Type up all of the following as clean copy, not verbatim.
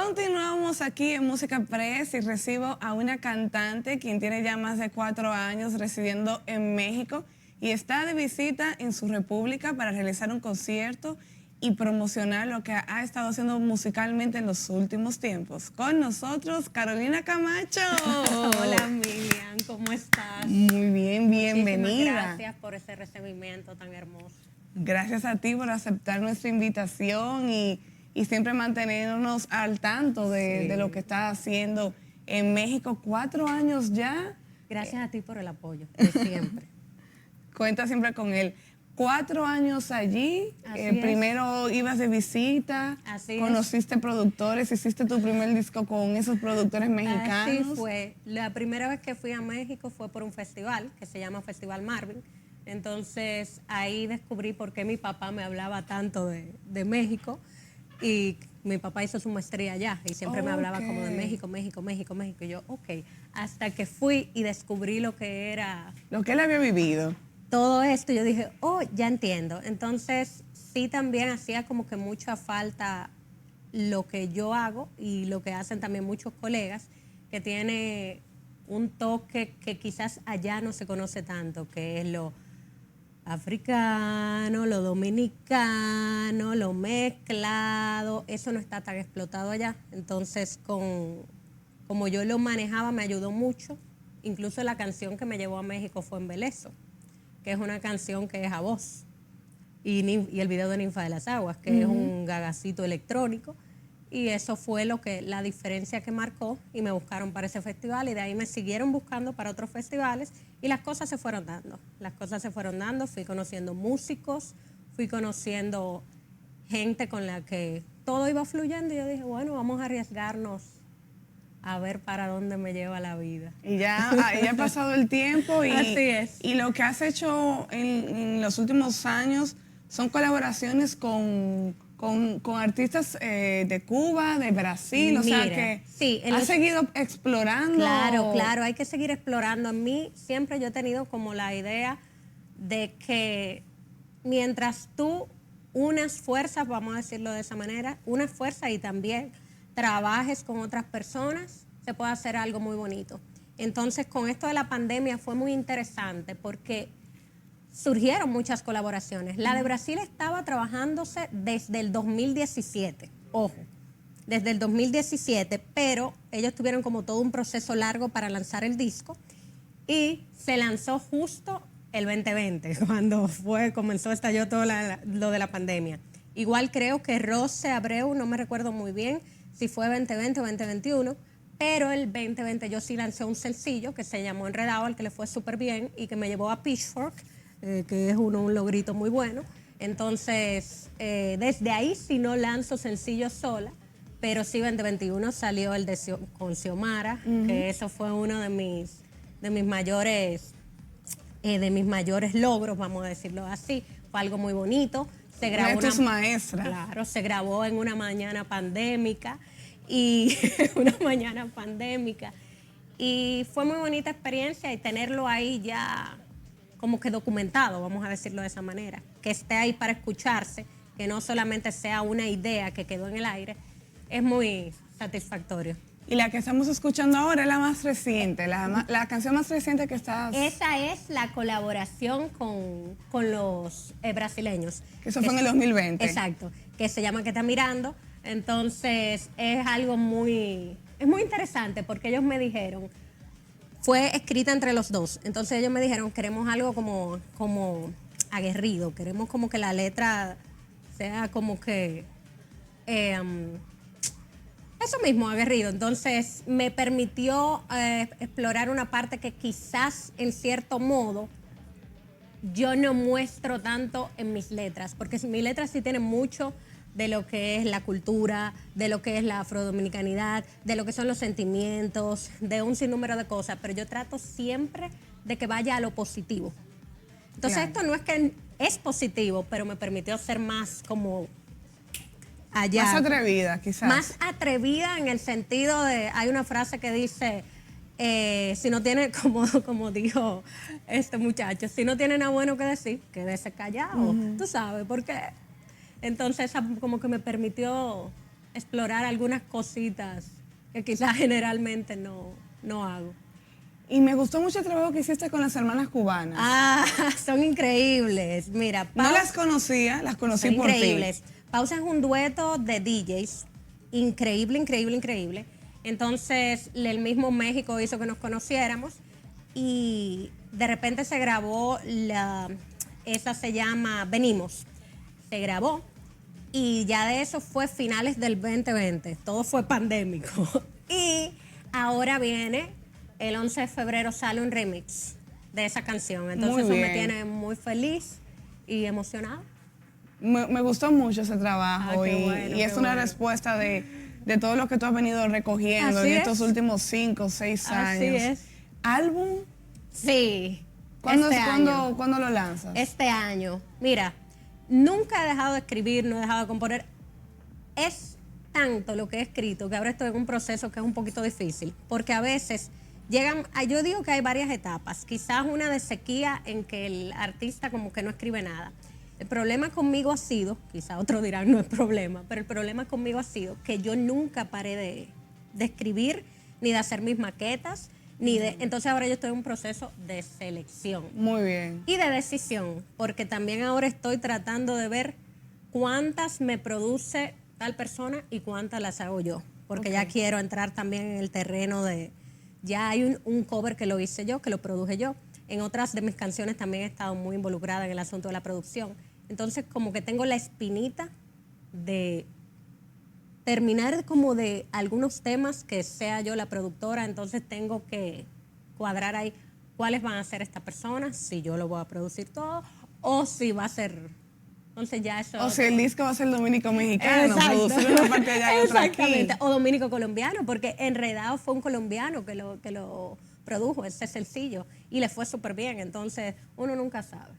Continuamos aquí en Música Press y recibo a una cantante quien tiene ya más de 4 años residiendo en México y está de visita en su república para realizar un concierto y promocionar lo que ha estado haciendo musicalmente en los últimos tiempos. Con nosotros, Carolina Camacho. Hola, Miriam, ¿cómo estás? Muy bien, bienvenida. Muchísimas gracias por ese recibimiento tan hermoso. Gracias a ti por aceptar nuestra invitación y siempre mantenernos al tanto de lo que estás haciendo en México. 4 años ya. Gracias a ti por el apoyo, de siempre. Cuenta siempre con él. 4 años allí, primero ibas de visita, conociste productores, hiciste tu primer disco con esos productores mexicanos. Así fue. La primera vez que fui a México fue por un festival que se llama Festival Marvin. Entonces ahí descubrí por qué mi papá me hablaba tanto de México. Y mi papá hizo su maestría allá y siempre me hablaba como de México, México, México, México. Y yo, hasta que fui y descubrí lo que era... Lo que él había vivido. Todo esto, yo dije, ya entiendo. Entonces, sí también hacía como que mucha falta lo que yo hago y lo que hacen también muchos colegas, que tiene un toque que quizás allá no se conoce tanto, que es lo africano, lo dominicano, lo mezclado, eso no está tan explotado allá. Entonces, como yo lo manejaba, me ayudó mucho. Incluso la canción que me llevó a México fue Embelezo, que es una canción que es a voz. Y el video de Ninfa de las Aguas, que es un gagacito electrónico. Y eso fue la diferencia que marcó, y me buscaron para ese festival y de ahí me siguieron buscando para otros festivales y las cosas se fueron dando. Las cosas se fueron dando, fui conociendo músicos, fui conociendo gente con la que todo iba fluyendo y yo dije, bueno, vamos a arriesgarnos a ver para dónde me lleva la vida. Y ya ha pasado el tiempo y, así es. Y lo que has hecho en los últimos años son colaboraciones con artistas de Cuba, de Brasil, o sea que sí, has seguido explorando. Claro, hay que seguir explorando. En mí siempre yo he tenido como la idea de que mientras tú unas fuerzas, vamos a decirlo de esa manera, unas fuerzas y también trabajes con otras personas, se puede hacer algo muy bonito. Entonces, con esto de la pandemia fue muy interesante porque surgieron muchas colaboraciones. La de Brasil estaba trabajándose desde el 2017, ojo, desde el 2017, pero ellos tuvieron como todo un proceso largo para lanzar el disco y se lanzó justo el 2020, cuando estalló todo lo de la pandemia. Igual creo que Rose Abreu, no me recuerdo muy bien si fue 2020 o 2021, pero el 2020 yo sí lancé un sencillo que se llamó Enredado, al que le fue súper bien y que me llevó a Pitchfork, que es un logrito muy bueno. Entonces, desde ahí sí no lanzo sencillos sola, pero sí 2021 salió el con Xiomara, que eso fue uno de mis mayores logros, vamos a decirlo así. Fue algo muy bonito. Se grabó tus maestras. Claro, se grabó en una mañana pandémica y fue muy bonita experiencia y tenerlo ahí ya como que documentado, vamos a decirlo de esa manera, que esté ahí para escucharse, que no solamente sea una idea que quedó en el aire, es muy satisfactorio. Y la que estamos escuchando ahora es la más reciente, la canción más reciente que estás... Esa es la colaboración con los brasileños. Que eso fue en el 2020. Exacto, que se llama Que está mirando. Entonces es algo muy interesante porque ellos me dijeron, fue escrita entre los dos, entonces ellos me dijeron, queremos algo como aguerrido, queremos como que la letra sea como que... eso mismo, aguerrido. Entonces me permitió explorar una parte que quizás en cierto modo yo no muestro tanto en mis letras, porque mis letras sí tienen mucho de lo que es la cultura, de lo que es la afrodominicanidad, de lo que son los sentimientos, de un sinnúmero de cosas, pero yo trato siempre de que vaya a lo positivo. Entonces esto no es que es positivo, pero me permitió ser más como... allá. Más atrevida, quizás. Más atrevida en el sentido de, hay una frase que dice, si no tiene, como dijo este muchacho, si no tiene nada bueno que decir, quédese callado, tú sabes, porque entonces como que me permitió explorar algunas cositas que quizás generalmente no hago. Y me gustó mucho el trabajo que hiciste con las hermanas cubanas. Ah, son increíbles. Mira, No las conocía, las conocí son por ti. increíbles. Pausa es un dueto de DJs. Increíble, increíble, increíble. Entonces, el mismo México hizo que nos conociéramos y de repente se grabó esa se llama Venimos. Se grabó y ya de eso fue finales del 2020. Todo fue pandémico. Y ahora viene, el 11 de febrero sale un remix de esa canción. Entonces eso me tiene muy feliz y emocionada. Me gustó mucho ese trabajo y es una bueno. respuesta de todo lo que tú has venido recogiendo Así en es. estos últimos 5 o 6 años. Así es. ¿Álbum? Sí. ¿Cuándo lo lanzas? Este año. Mira, nunca he dejado de escribir, no he dejado de componer. Es tanto lo que he escrito que ahora estoy en un proceso que es un poquito difícil, porque a veces yo digo que hay varias etapas, quizás una de sequía en que el artista como que no escribe nada. El problema conmigo ha sido, quizás otros dirán no es problema, pero el problema conmigo ha sido que yo nunca paré de escribir, ni de hacer mis maquetas, entonces ahora yo estoy en un proceso de selección. Muy bien. Y de decisión, porque también ahora estoy tratando de ver cuántas me produce tal persona y cuántas las hago yo, porque ya quiero entrar también en el terreno ya hay un cover que lo hice yo, que lo produje yo. En otras de mis canciones también he estado muy involucrada en el asunto de la producción. Entonces, como que tengo la espinita de terminar como de algunos temas que sea yo la productora, entonces tengo que cuadrar ahí cuáles van a ser estas personas, si yo lo voy a producir todo o si va a ser... Entonces ya eso... O si el disco va a ser dominico-mexicano, producir una parte allá y otra aquí. O dominico-colombiano, porque Enredado fue un colombiano que lo produjo, ese sencillo, y le fue súper bien. Entonces, uno nunca sabe.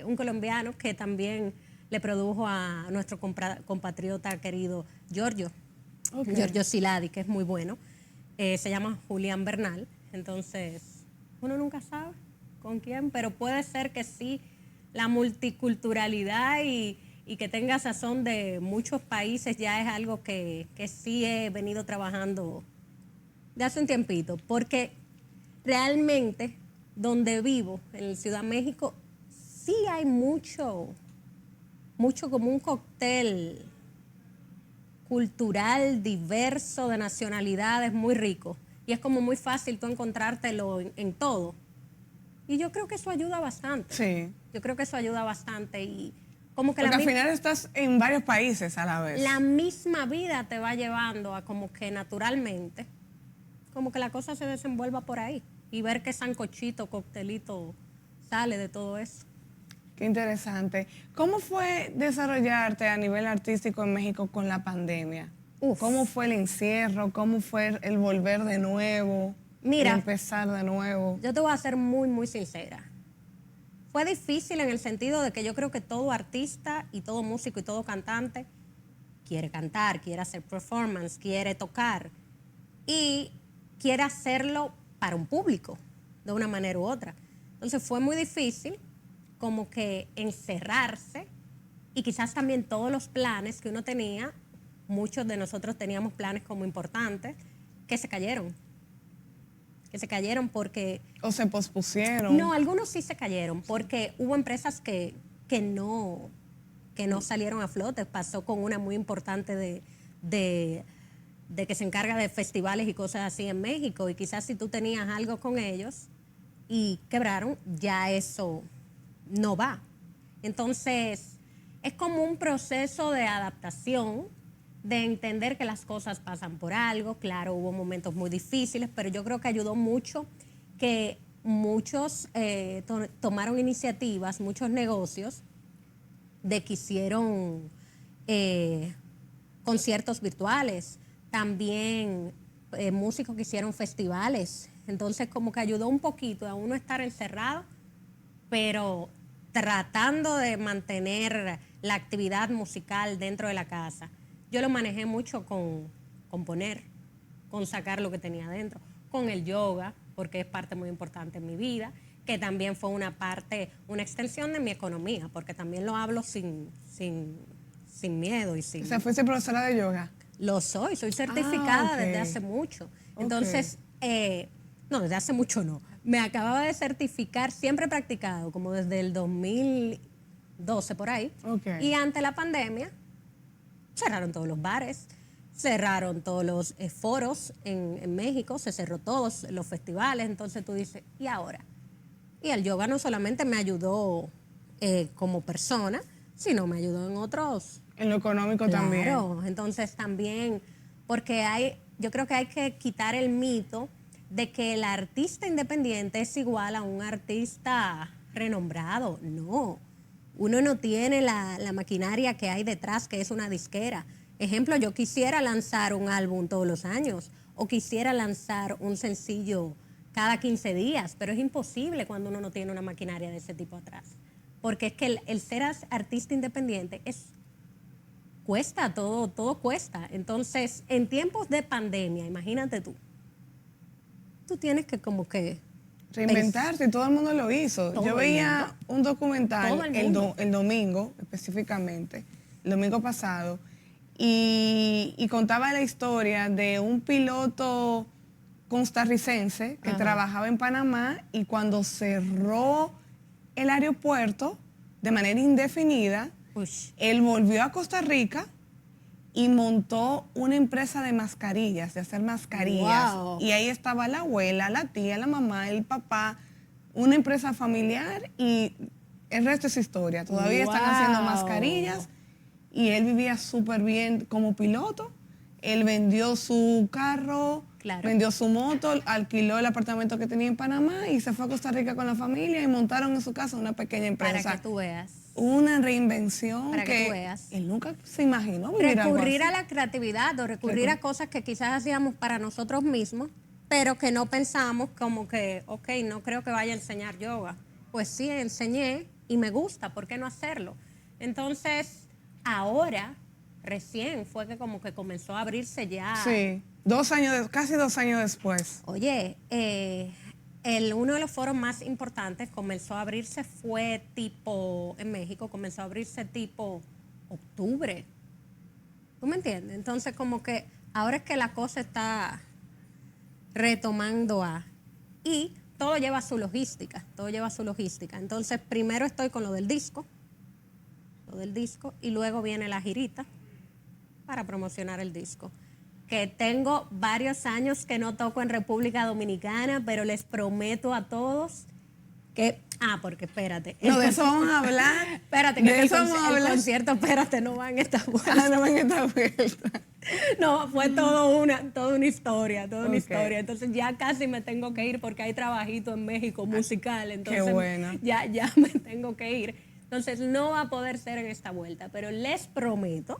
Un colombiano que también le produjo a nuestro compatriota querido Giorgio Siladi, que es muy bueno. Se llama Julián Bernal. Entonces, uno nunca sabe con quién, pero puede ser que sí, la multiculturalidad y que tenga sazón de muchos países ya es algo que sí he venido trabajando de hace un tiempito, porque realmente donde vivo, en Ciudad México, sí hay mucho como un cóctel cultural, diverso, de nacionalidades, muy rico. Y es como muy fácil tú encontrártelo en todo. Y yo creo que eso ayuda bastante. Sí. Yo creo que eso ayuda bastante y como que porque al final estás en varios países a la vez. La misma vida te va llevando a como que naturalmente, como que la cosa se desenvuelva por ahí y ver qué sancochito, coctelito sale de todo eso. Qué interesante. ¿Cómo fue desarrollarte a nivel artístico en México con la pandemia? ¿Cómo fue el encierro? ¿Cómo fue el volver de nuevo? Mira, el empezar de nuevo. Yo te voy a ser muy, muy sincera. Fue difícil en el sentido de que yo creo que todo artista y todo músico y todo cantante quiere cantar, quiere hacer performance, quiere tocar y quiere hacerlo para un público de una manera u otra. Entonces fue muy difícil como que encerrarse y quizás también todos los planes que uno tenía, muchos de nosotros teníamos planes como importantes, que se cayeron porque... ¿O se pospusieron? No, algunos sí se cayeron porque hubo empresas que no salieron a flote. Pasó con una muy importante de que se encarga de festivales y cosas así en México y quizás si tú tenías algo con ellos y quebraron, ya eso no va. Entonces, es como un proceso de adaptación, de entender que las cosas pasan por algo. Claro, hubo momentos muy difíciles, pero yo creo que ayudó mucho que muchos tomaron iniciativas, muchos negocios, de que hicieron conciertos virtuales, también músicos que hicieron festivales. Entonces, como que ayudó un poquito a uno estar encerrado, pero tratando de mantener la actividad musical dentro de la casa. Yo lo manejé mucho con componer, con sacar lo que tenía dentro, con el yoga, porque es parte muy importante en mi vida, que también fue una extensión de mi economía, porque también lo hablo sin sin miedo y sin... O sea, fuiste profesora de yoga. Lo soy certificada ok. desde hace mucho. Ok. Entonces, no, desde hace mucho no. Me acababa de certificar, siempre he practicado, como desde el 2012 por ahí. Ok. Y ante la pandemia, cerraron todos los bares, cerraron todos los foros en México, se cerró todos los festivales. Entonces tú dices, ¿y ahora? Y el yoga no solamente me ayudó como persona, sino me ayudó en otros. En lo económico también. Claro, entonces también, porque yo creo que hay que quitar el mito de que el artista independiente es igual a un artista renombrado. No, uno no tiene la maquinaria que hay detrás, que es una disquera. Ejemplo, yo quisiera lanzar un álbum todos los años o quisiera lanzar un sencillo cada 15 días, pero es imposible cuando uno no tiene una maquinaria de ese tipo atrás. Porque es que el ser artista independiente cuesta, todo cuesta. Entonces, en tiempos de pandemia, imagínate tú tienes que como que... Reinventarse, todo el mundo lo hizo. Todo Yo el veía mundo. un documental Todo el mundo. el domingo, específicamente, el domingo pasado, y contaba la historia de un piloto costarricense que Ajá. trabajaba en Panamá y cuando cerró el aeropuerto de manera indefinida, Ush. él volvió a Costa Rica y montó una empresa de mascarillas, de hacer mascarillas. Wow. Y ahí estaba la abuela, la tía, la mamá, el papá, una empresa familiar y el resto es historia. Todavía están haciendo Wow. mascarillas y él vivía súper bien como piloto. Él vendió su carro, Claro. vendió su moto, alquiló el apartamento que tenía en Panamá y se fue a Costa Rica con la familia y montaron en su casa una pequeña empresa. Para que tú veas. Una reinvención Para que tú veas. él nunca se imaginó vivir algo Recurrir así. a la creatividad o recurrir a cosas que quizás hacíamos para nosotros mismos, pero que no pensamos como que, ok, no creo que vaya a enseñar yoga. Pues sí, enseñé y me gusta, ¿por qué no hacerlo? Entonces, ahora, recién fue que como que comenzó a abrirse ya. Sí, casi 2 años después. Oye, uno de los foros más importantes comenzó a abrirse fue tipo, en México, comenzó a abrirse tipo octubre. ¿Tú me entiendes? Entonces como que ahora es que la cosa está retomando y todo lleva su logística, todo lleva su logística. Entonces primero estoy con lo del disco, y luego viene la girita para promocionar el disco. Que tengo varios años que no toco en República Dominicana, pero les prometo a todos que... porque espérate. No, de eso vamos a hablar. Espérate, De que eso vamos a el hablar. concierto, espérate, no va en esta vuelta. No van a esta vuelta. No, fue toda una historia, Ok. Entonces ya casi me tengo que ir porque hay trabajito en México musical. Entonces bueno. ya me tengo que ir. Entonces no va a poder ser en esta vuelta, pero les prometo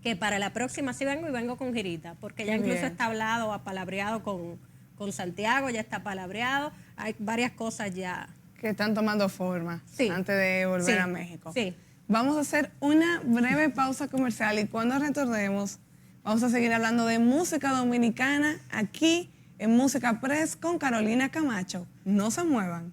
que para la próxima sí vengo con girita, porque ya Qué incluso bien. está hablado, apalabreado con Santiago, ya está palabreado, hay varias cosas ya. Que están tomando forma Sí. antes de volver Sí. a México. Sí. Vamos a hacer una breve pausa comercial y cuando retornemos vamos a seguir hablando de música dominicana aquí en Música Press con Carolina Camacho. No se muevan.